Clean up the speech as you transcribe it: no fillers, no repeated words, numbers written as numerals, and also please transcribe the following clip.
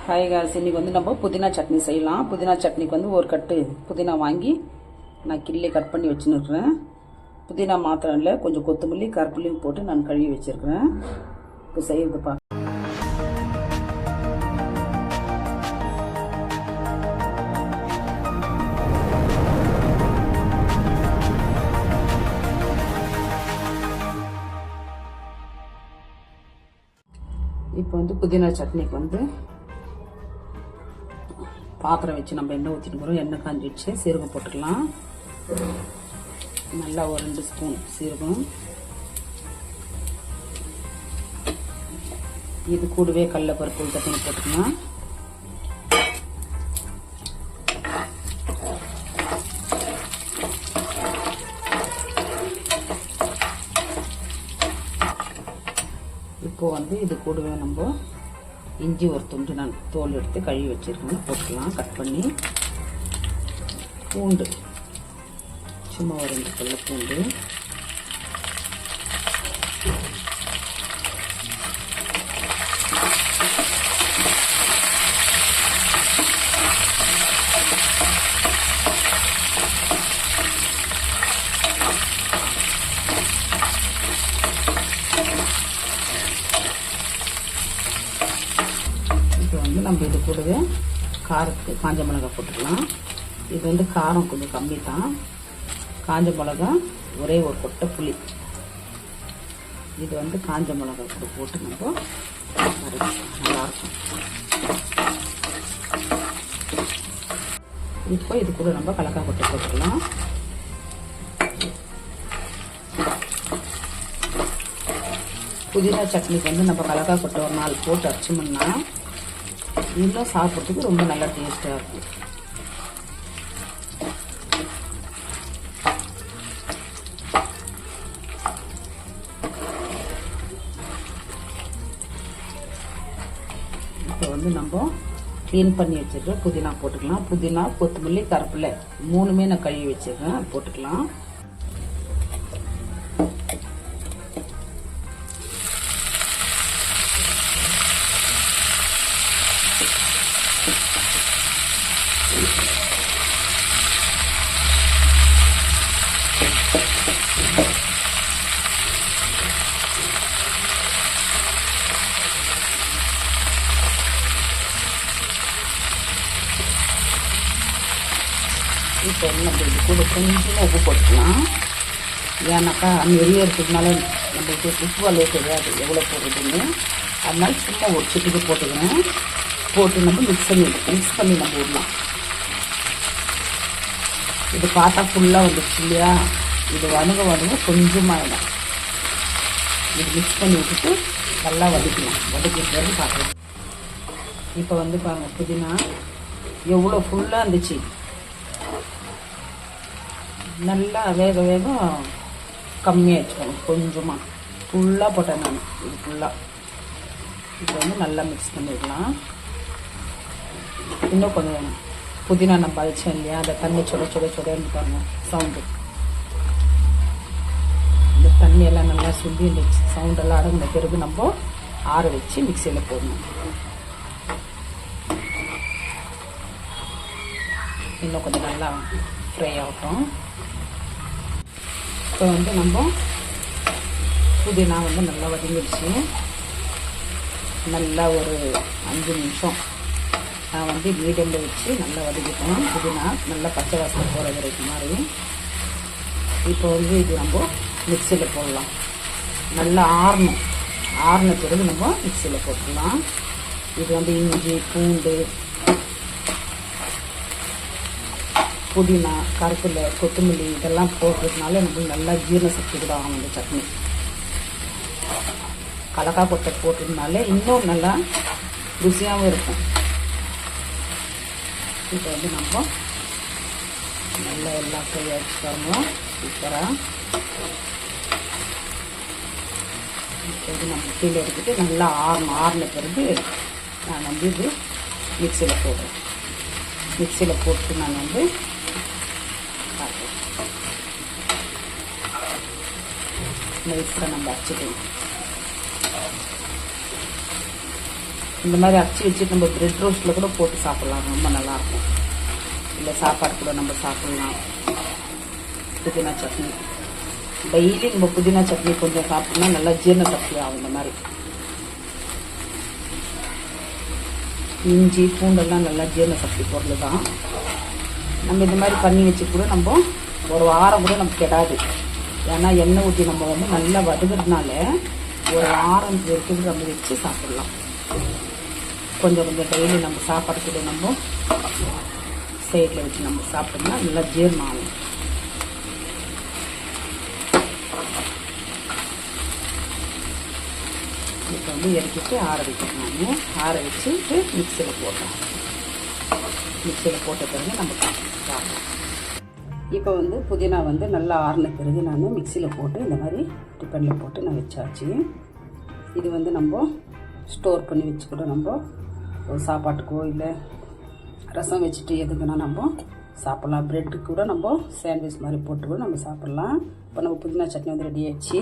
Hi guys, இன்றைக்கி வந்து நம்ம புதினா சட்னி செய்யலாம். புதினா சட்னிக்கு வந்து ஒரு கட்டு புதினா வாங்கி நான் கிள்ளி கட் பண்ணி வச்சுன்னுக்குறேன். புதினா மாத்திரம் இல்லை, கொஞ்சம் கொத்தமல்லி கருப்புலையும் போட்டு நான் கழுவி வச்சுருக்கிறேன். இப்போ செய்கிறது பார்க்க. இப்போ வந்து புதினா சட்னிக்கு வந்து பாத்திரம் வச்சு நம்ம எண்ணெய் ஊற்றிட்டு போகிறோம். எண்ணெய் காஞ்சிடுச்சு, சீரகம் போட்டுக்கலாம். நல்லா ஒரு 2 ஸ்பூன் சீரகம். இது கூடவே கடலைப்பருப்பு உளுத்தப்பருப்பு போட்டுக்கலாம். இப்போ வந்து இது கூடவே நம்ம இஞ்சி ஒரு துண்டு நான் தோல் எடுத்து கழுவி வச்சுருக்கேன், போட்டுக்கலாம். கட் பண்ணி பூண்டு சும்மா ஒரு 2 பல்லு பூண்டு, நம்ம இது கூடவே காரத்துக்கு காஞ்ச மிளகா போட்டுக்கலாம். இது வந்து காரம் கொஞ்சம் கம்மி தான். காஞ்ச மிளகா ஒரே ஒரு கொட்டை புளி, இது வந்து காஞ்ச மிளகா கூட போட்டு நம்ம நல்லாயிருக்கும். இப்போ இது கூட நம்ம கலக்காய் கொட்டை போட்டுக்கலாம். புதினா சட்னிக்கு வந்து நம்ம கலக்காய் கொட்டை ஒரு 4 போட்டு அரைச்சோம்னா இன்னும் சாப்பிட்றதுக்கு ரொம்ப நல்லா டேஸ்டாக இருக்கும். இப்போ வந்து நம்ம க்ளீன் பண்ணி வச்சுருக்கோம் புதினா போட்டுக்கலாம். புதினா, கொத்தமல்லி, கருவேப்பிலை 3மே நான் கழுவி வச்சுருக்கேன், போட்டுக்கலாம். இப்போ வந்து நம்ம இது கூட கொஞ்சமாக உப்பு போட்டுக்கலாம். ஏன்னாக்கா நிறைய இருக்கிறதுனால நம்மளுக்கு உப்பு அளவு தெரியாது எவ்வளோ போடுறதுன்னு. அதனால சும்மா ஒரு சிட்டுக்கு போட்டுக்கிறேன். போட்டு நம்ம மிக்ஸ் பண்ணி நம்ம விடலாம். இது பார்த்தா ஃபுல்லாக வந்துடுச்சு இல்லையா? இது வதங்க கொஞ்சமாக இடம் இது மிக்ஸ் பண்ணி விட்டுட்டு நல்லா வதக்கலாம். வதக்கிட்டு பார்க்கலாம். இப்போ வந்து பாருங்கள், புதினா எவ்வளோ ஃபுல்லாக இருந்துச்சு. நல்லா வேகம் கம்மியாக வச்சுக்கணும். கொஞ்சமாக ஃபுல்லாக போட்டேன் நான். இது ஃபுல்லாக இப்போ வந்து நல்லா மிக்ஸ் பண்ணிடலாம். இன்னும் கொஞ்சம் புதினா நம்ம அழிச்சோம் இல்லையா, அந்த தண்ணி சொடன்னு பாருங்க சவுண்டு. இந்த தண்ணியெல்லாம் நல்லா சுண்டி இந்த சவுண்டெல்லாம் அடங்கின பிறகு நம்ம ஆற வச்சு மிக்சியில் போடணும். இன்னும் கொஞ்சம் நல்லா ஃப்ரை ஆகட்டும். இப்போ வந்து நம்ம புதினா வந்து நல்லா வதங்கிடுச்சு. நல்லா ஒரு 5 நிமிஷம் நான் வந்து மீடியமில் வச்சு நல்லா வதக்கிட்டோம். புதினா நல்லா பச்சை வாசனை போகிற வரைக்கும் மாதிரி. இப்போ வந்து இது நம்ம மிக்சியில் போடலாம். நல்லா ஆறின பிறகு நம்ம மிக்சியில் போட்டுடலாம். இது வந்து இஞ்சி, பூண்டு, புதினா, கருவேப்பிலை, கொத்தமல்லி இதெல்லாம் போடுறதுனால நம்மளுக்கு நல்லா ஜீரண சக்தி கூட ஆகும். இந்த சட்னி கலக்காய் கொட்டை போட்டதுனால இன்னும் நல்லா ருசியாகவும் இருக்கும். இப்போ வந்து நம்ம நல்லா எல்லாம் ஃப்ரையாக வச்சுக்கிறோம். சூப்பராக இது நம்ம கீழே எடுத்துட்டு நல்லா ஆறின பிறகு நான் வந்து இது மிக்சியில் போடுறேன். மிக்சியில் போட்டு நான் வந்து நைஸாக நம்ம அரைச்சிக்கணும். இந்த மாதிரி அரைச்சி வச்சு நம்ம பிரெட் ரோஸ்ட்டில் கூட போட்டு சாப்பிட்லாம், ரொம்ப நல்லாயிருக்கும். இல்லை சாப்பாடு கூட நம்ம சாப்பிட்லாம். புதினா சட்னி டெய்லி நம்ம புதினா சட்னி கொஞ்சம் சாப்பிட்டோம்னா நல்லா ஜீரண சக்தி ஆகும். இந்த மாதிரி இஞ்சி பூண்டெல்லாம் நல்லா ஜீரண சக்தி பொருள் தான். நம்ம இந்த மாதிரி பண்ணி வச்சு கூட நம்ம ஒரு வாரம் கூட நமக்கு கெடாது. ஏன்னா எண்ணெய் ஊற்றி நம்ம வந்து நல்லா வதக்கிறதுனால ஒரு வாரம் வரைக்கும் நம்ம வச்சு சாப்பிட்லாம். கொஞ்சம் கொஞ்சம் டெய்லி நம்ம சாப்பாடு கூட நம்ம சைடில் வச்சு நம்ம சாப்பிட்டோம்னா நல்லா ஜீரணம் ஆகும். இப்போ வந்து இறக்கிட்டு ஆற வைக்கிறேன். நான் ஆற வச்சுட்டு மிக்சியில் போட்டேன். மிக்சியில் போட்ட பிறகு நம்ம சாப்பிடலாம். இப்போ வந்து புதினா வந்து நல்லா ஆறின பிறகு நான் மிக்சியில் போட்டு இந்த மாதிரி டிஃபனில் போட்டு நான் வச்சாச்சு. இது வந்து நம்ம ஸ்டோர் பண்ணி வச்சு கூட நம்ம ஒரு சாப்பாட்டுக்கோ இல்லை ரசம் வச்சுட்டு எதுக்குன்னா நம்ம சாப்பிட்லாம். ப்ரெட்டு கூட நம்ம சாண்ட்விச் மாதிரி போட்டு கூட நம்ம சாப்பிட்லாம். இப்போ நம்ம புதினா சட்னி வந்து ரெடி ஆயிடுச்சு.